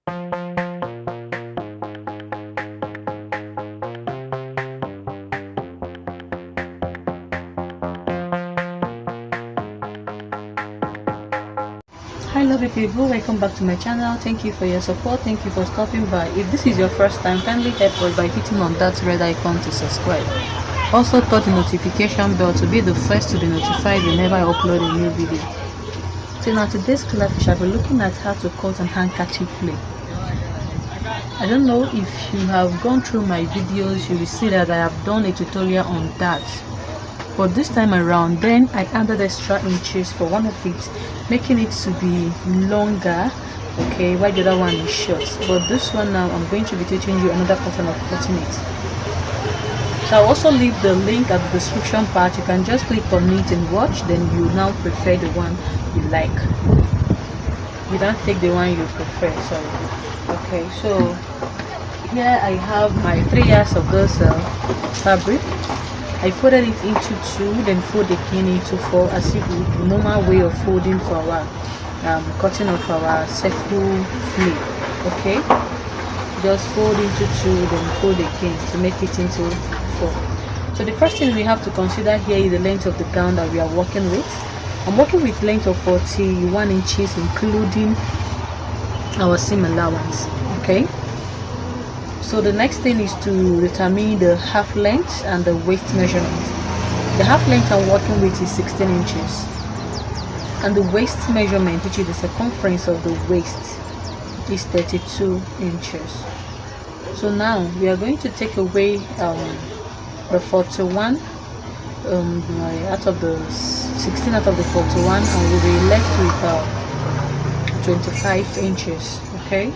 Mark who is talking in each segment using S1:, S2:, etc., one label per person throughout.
S1: Hi lovely people, welcome back to my channel. Thank you for your support. Thank you for stopping by. If this is your first time, kindly help us by hitting on that red icon to subscribe. Also touch the notification bell to be the first to be notified whenever I upload a new video. So now today's class we shall be looking at how to cut an handkerchief play. I don't know if you have gone through my videos, you will see that I have done a tutorial on that. But this time around, then I added extra inches for one of it, making it to be longer, okay, while the other one is short. But this one now, I'm going to be teaching you another pattern of cutting it. So I'll also leave the link at the description part. You can just click on it and watch, then you now prefer the one you like. You don't take the one you prefer, sorry. Okay, so here I have my 3 yards of this fabric. I folded it into 2, then fold again into 4, as if the normal way of folding for our cutting of our circle flip. Okay, just fold into 2, then fold again to make it into 4. So the first thing we have to consider here is the length of the gown that we are working with. I'm working with length of 41 inches, including our seam allowance. Okay, so the next thing is to determine the half length and the waist measurement. The half length I'm working with is 16 inches, and the waist measurement, which is the circumference of the waist, is 32 inches. So now we are going to take away the 41 out of the 16 out of the 41, and we'll be left with 25 inches. Okay,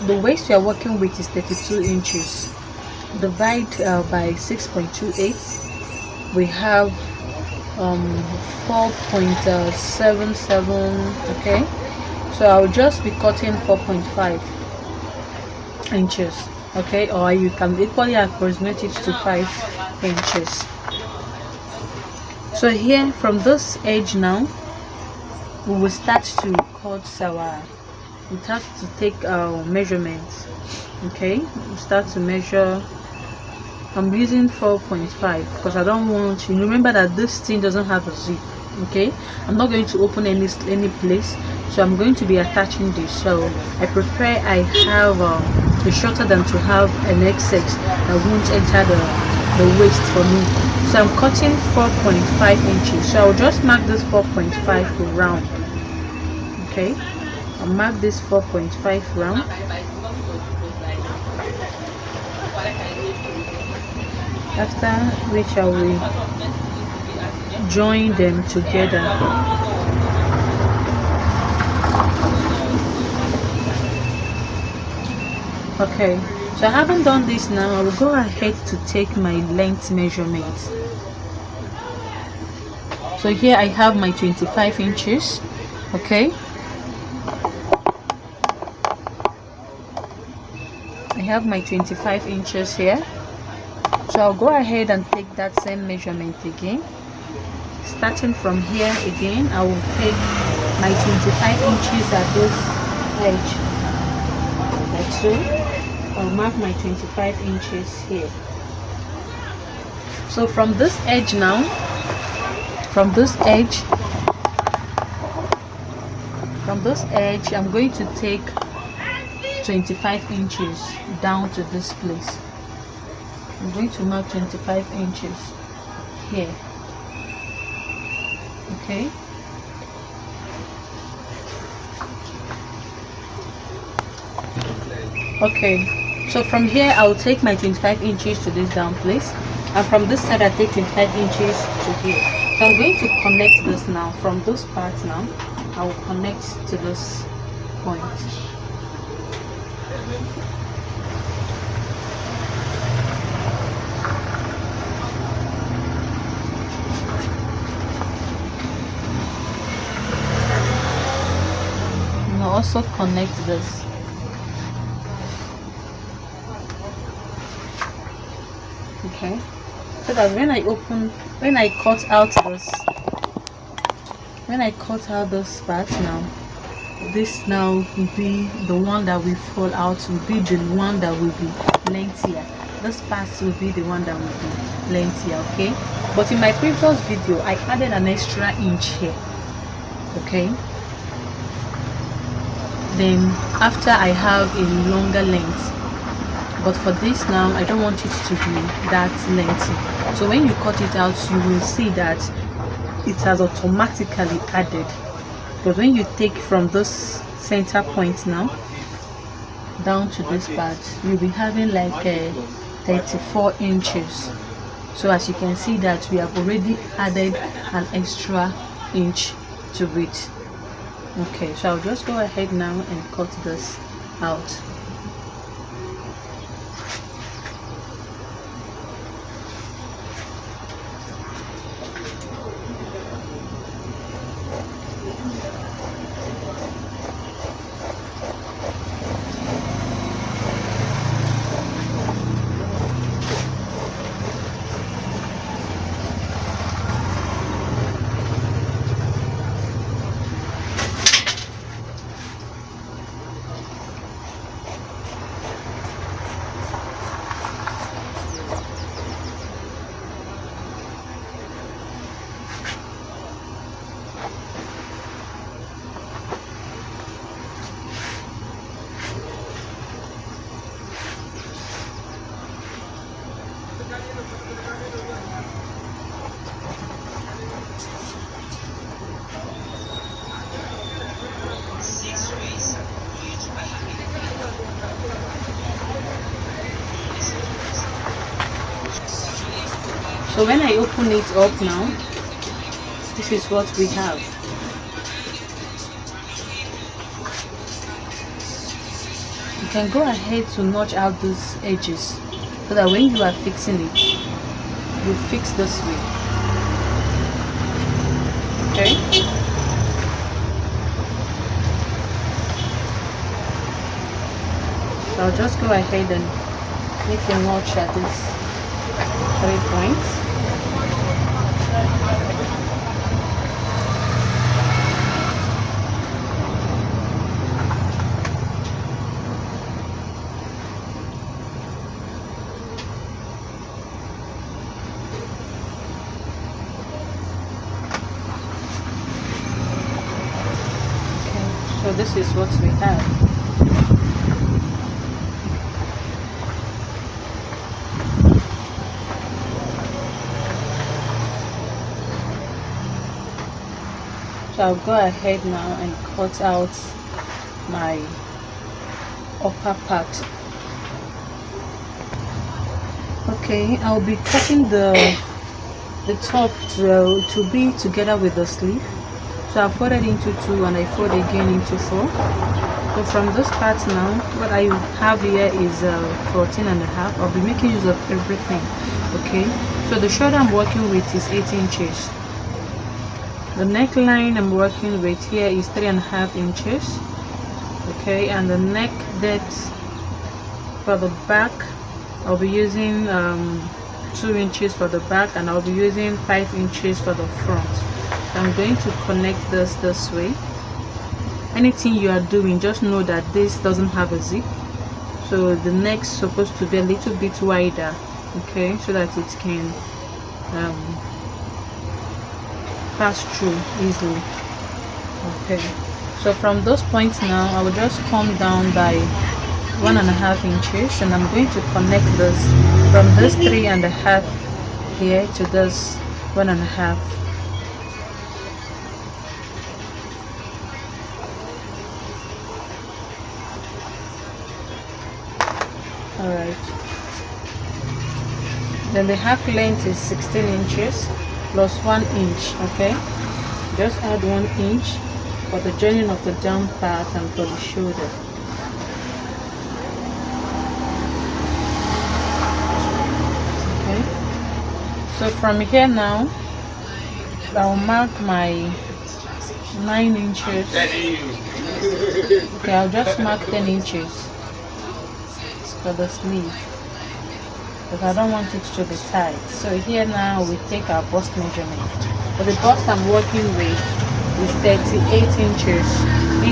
S1: the waist we are working with is 32 inches. Divide by 6.28, we have 4.77. okay, so I'll just be cutting 4.5 inches. Okay, or you can equally approximate it to 5 inches. So here from this edge now, we will start to cut our, we start to take our measurements. Okay, we start to measure. I'm using 4.5 because I don't want you remember that this thing doesn't have a zip. Okay, I'm not going to open any place, so I'm going to be attaching this. So I prefer I have it's shorter than to have an excess that won't enter the waist for me. So I'm cutting 4.5 inches. So I'll just mark this 4.5 round. Okay, I'll mark this 4.5 round. After which I will join them together. Okay, so I haven't done this now. I will go ahead to take my length measurement. So here I have my 25 inches. Okay, I have my 25 inches here. So I'll go ahead and take that same measurement again. Starting from here again, I will take my 25 inches at this edge, like so. I'll mark my 25 inches here. So from this edge now, from this edge, I'm going to take 25 inches down to this place. I'm going to mark 25 inches here. Okay, okay, so from here I'll take my 25 inches to this down place, and from this side I take 25 inches to here. So I'm going to connect this now. From this part now I will connect to this point. Also connect this. Okay, so that when I cut out this part now, this now will be the one that will fall out, will be the one that will be lengthier. This part will be the one that will be lengthier, okay? But in my previous video I added an extra inch here, okay? Then after I have a longer length, but for this now I don't want it to be that lengthy. So when you cut it out, you will see that it has automatically added. But when you take from this center point now down to this part, you'll be having like 34 inches. So as you can see that we have already added an extra inch to it. Okay, so I'll just go ahead now and cut this out. So when I open it up now, this is what we have. You can go ahead to notch out these edges so that when you are fixing it, you fix this way. Okay? So I'll just go ahead and make a notch at this 3 points. So this is what we have. So I'll go ahead now and cut out my upper part. Okay, I'll be cutting the top to be together with the sleeve. So I folded into 2 and I fold again into 4. So from this part now, what I have here is 14 and a half. I'll be making use of everything. Okay, so the shoulder I'm working with is 8 inches. The neckline I'm working with here is 3.5 inches. Okay, and the neck depth for the back, I'll be using 2 inches for the back, and I'll be using 5 inches for the front. I'm going to connect this way. Anything you are doing, just know that this doesn't have a zip, so the neck's supposed to be a little bit wider, okay, so that it can pass through easily. Okay, so from those points now I will just come down by 1.5 inches, and I'm going to connect this from this 3.5 here to this 1.5. Alright, then the half length is 16 inches plus 1 inch. Okay, just add 1 inch for the joining of the down part and for the shoulder. Okay, so from here now I'll mark my 9 inches. Okay, I'll just mark 10 inches for the sleeve because I don't want it to be tight. So here now we take our bust measurement. For the bust I'm working with is 38 inches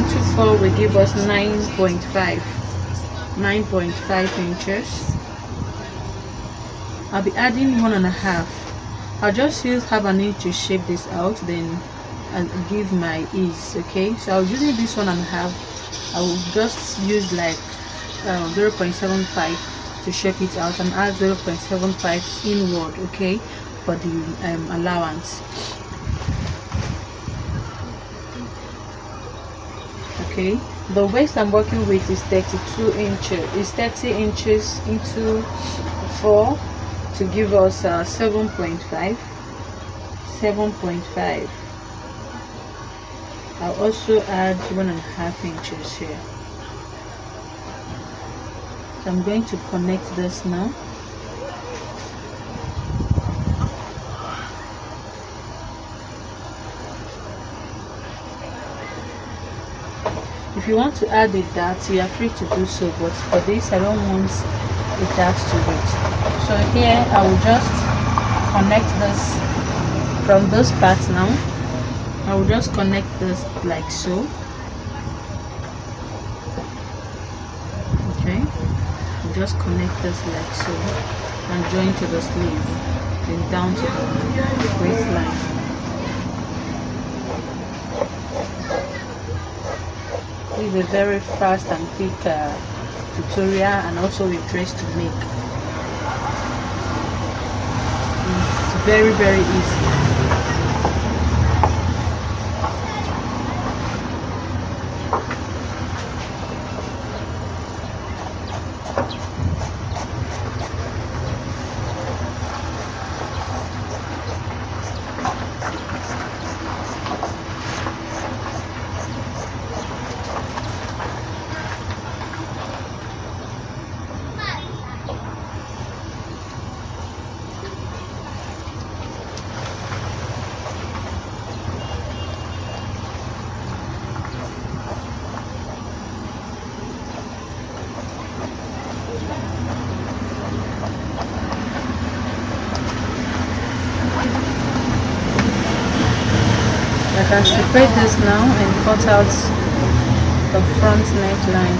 S1: into 4 will give us 9.5 inches. I'll be adding 1.5. I'll just use half an inch to shape this out, then I'll give my ease. Okay, so I'll using this 1.5. I will just use like 0.75 to shape it out and add 0.75 inward, okay, for the allowance. Okay, the waist I'm working with is 32 inches. It's 30 inches into 4 to give us 7.5. I'll also add 1.5 inches here. So I'm going to connect this now. If you want to add a dart, you are free to do so, but for this I don't want a dart to it. So here I will just connect this from this part now. I will just connect this like so. Okay, I'll just connect this like so and join to the sleeve, then down to the waistline. This is a very fast and quick tutorial, and also a dress to make. It's very easy. I can separate this now and cut out the front neckline.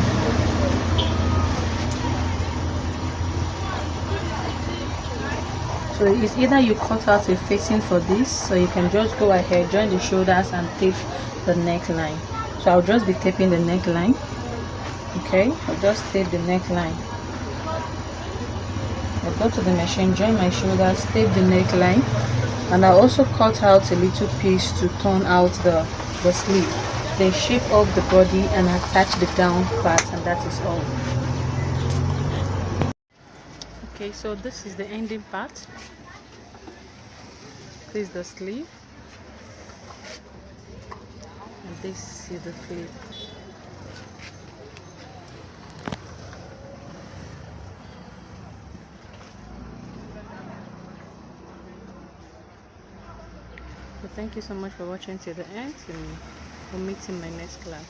S1: So it's either you cut out a facing for this, or you can just go ahead, join the shoulders and tape the neckline. So I'll just be taping the neckline. Okay, I'll just tape the neckline. I'll go to the machine, join my shoulders, tape the neckline. And I also cut out a little piece to turn out the sleeve. Then shape off the body and attach the down part, and that is all. Okay, so this is the ending part. This is the sleeve, and this is the sleeve. So thank you so much for watching till the end, and we'll meet in my next class.